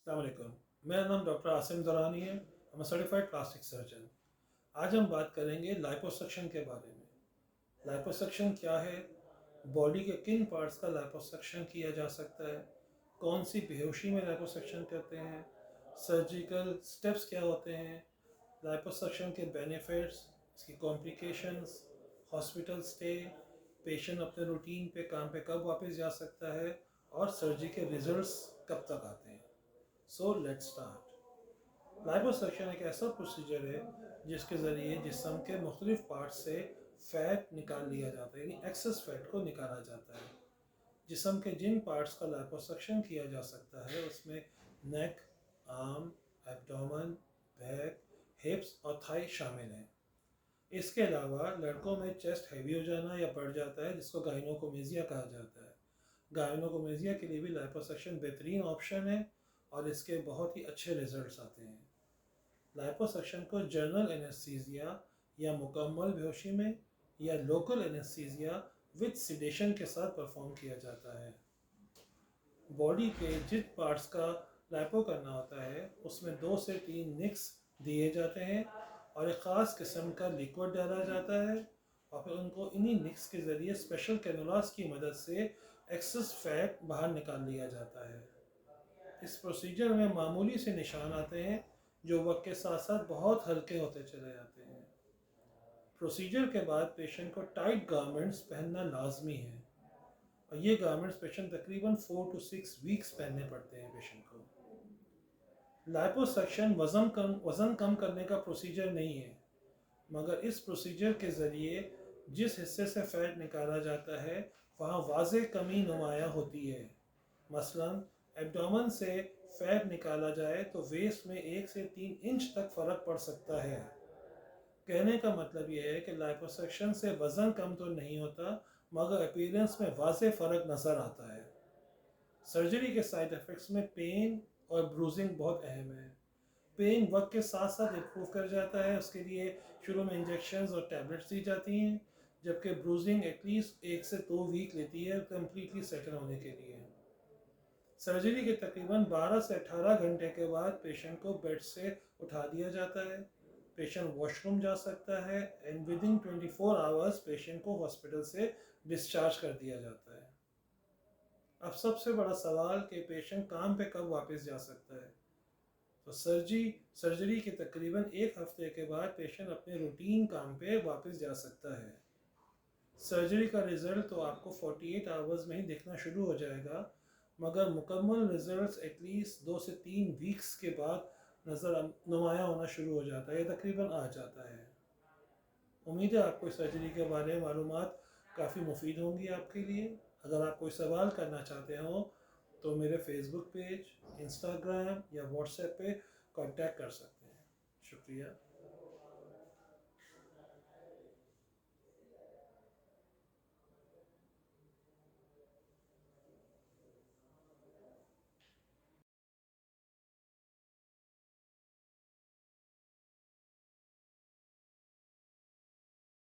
अस्सलाम वालेकुम। मेरा नाम डॉक्टर आसिम दौरानी है। I'm a certified plastic surgeon. आज हम बात करेंगे लाइपोसक्शन के बारे में। लाइपोसक्शन क्या है, बॉडी के किन पार्ट्स का लाइपोसक्शन किया जा सकता है, कौन सी बेहोशी में लाइपोसक्शन करते हैं, सर्जिकल स्टेप्स क्या होते हैं, लाइपोसक्शन के बेनिफिट्स, इसकी कॉम्प्लिकेशंस, हॉस्पिटल स्टे, पेशेंट अपने रूटीन पे काम पे कब वापस जा सकता है और सर्जरी के रिजल्ट्स कब तक आते हैं। So let's start. लाइपोसक्शन एक ऐसा प्रोसीजर है जिसके ज़रिए जिस्म के मुख्तलिफ पार्ट से फ़ैट निकाल लिया जाता है, यानी एक्सेस फ़ैट को निकाला जाता है। जिस्म के जिन पार्ट्स का लाइपोसक्शन किया जा सकता है उसमें नेक, आर्म, एब्डोमेन, बैक, हिप्स और थाई शामिल हैं। इसके अलावा लड़कों में चेस्ट हैवी हो जाना या बढ़ जाता है जिसको गाइनोकोमेजिया कहा जाता है। गाइनोकोमेजिया के लिए भी लाइपोसक्शन बेहतरीन ऑप्शन है और इसके बहुत ही अच्छे रिजल्ट्स आते हैं। लाइपोसक्शन को जनरल एनेस्थीसिया या मुकम्मल बेहोशी में या लोकल एनेस्थीसिया विद सिडेशन के साथ परफॉर्म किया जाता है। बॉडी के जिन पार्ट्स का लाइपो करना होता है उसमें 2 से 3 निक्स दिए जाते हैं और एक ख़ास किस्म का लिक्विड डाला जाता है और फिर उनको इन्हीं निक्स के ज़रिए स्पेशल कैनुलास की मदद से एक्सेस फैट बाहर निकाल लिया जाता है। इस प्रोसीजर में मामूली से निशान आते हैं जो वक्त के साथ साथ बहुत हल्के होते चले जाते हैं। प्रोसीजर के बाद पेशेंट को टाइट गारमेंट्स पहनना लाजमी है और ये गारमेंट्स पेशेंट तकरीबन 4 to 6 वीक्स पहनने पड़ते हैं पेशेंट को। लाइपोसक्शन वज़न कम करने का प्रोसीजर नहीं है, मगर इस प्रोसीजर के ज़रिए जिस हिस्से से फ़ैट निकाला जाता है वहाँ वाज़े कमी नुमायाँ होती है। मसलन एब्डोमेन से फ़ैट निकाला जाए तो वेस्ट में 1 से 3 इंच तक फ़र्क पड़ सकता है। कहने का मतलब यह है कि लाइपोसक्शन से वज़न कम तो नहीं होता, मगर अपीयरेंस में वाज़े फ़र्क नज़र आता है। सर्जरी के साइड इफ़ेक्ट्स में पेन और ब्रूजिंग बहुत अहम है। पेन वक्त के साथ साथ इम्प्रूव कर जाता है, उसके लिए शुरू में इंजेक्शंस और टैबलेट्स दी जाती हैं, जबकि ब्रूजिंग एटलीस्ट 1 से 2 वीक लेती है कम्प्लीटली सेटल होने के लिए। सर्जरी के तकरीबन 12 से 18 घंटे के बाद पेशेंट को बेड से उठा दिया जाता है। पेशेंट वॉशरूम जा सकता है and with in 24 hours patient को हॉस्पिटल से डिस्चार्ज कर दिया जाता है। अब सबसे बड़ा सवाल कि पेशेंट काम पे कब वापस जा सकता है। तो सर्जरी के तकरीबन 1 हफ्ते के बाद पेशेंट अपने रूटीन काम पे वापस जा सकता है। सर्जरी का रिज़ल्ट तो आपको 48 आवर्स में ही दिखना शुरू हो जाएगा, मगर मुकम्मल रिजल्ट्स एटलीस्ट 2 से 3 वीक्स के बाद नज़र नुमायाँ होना शुरू हो जाता है, तकरीबन आ जाता है। उम्मीद है आपको इस सर्जरी के बारे में मालूमात काफ़ी मुफीद होंगी आपके लिए। अगर आप कोई सवाल करना चाहते हो तो मेरे फेसबुक पेज, इंस्टाग्राम या व्हाट्सएप पे कांटेक्ट कर सकते हैं। शुक्रिया।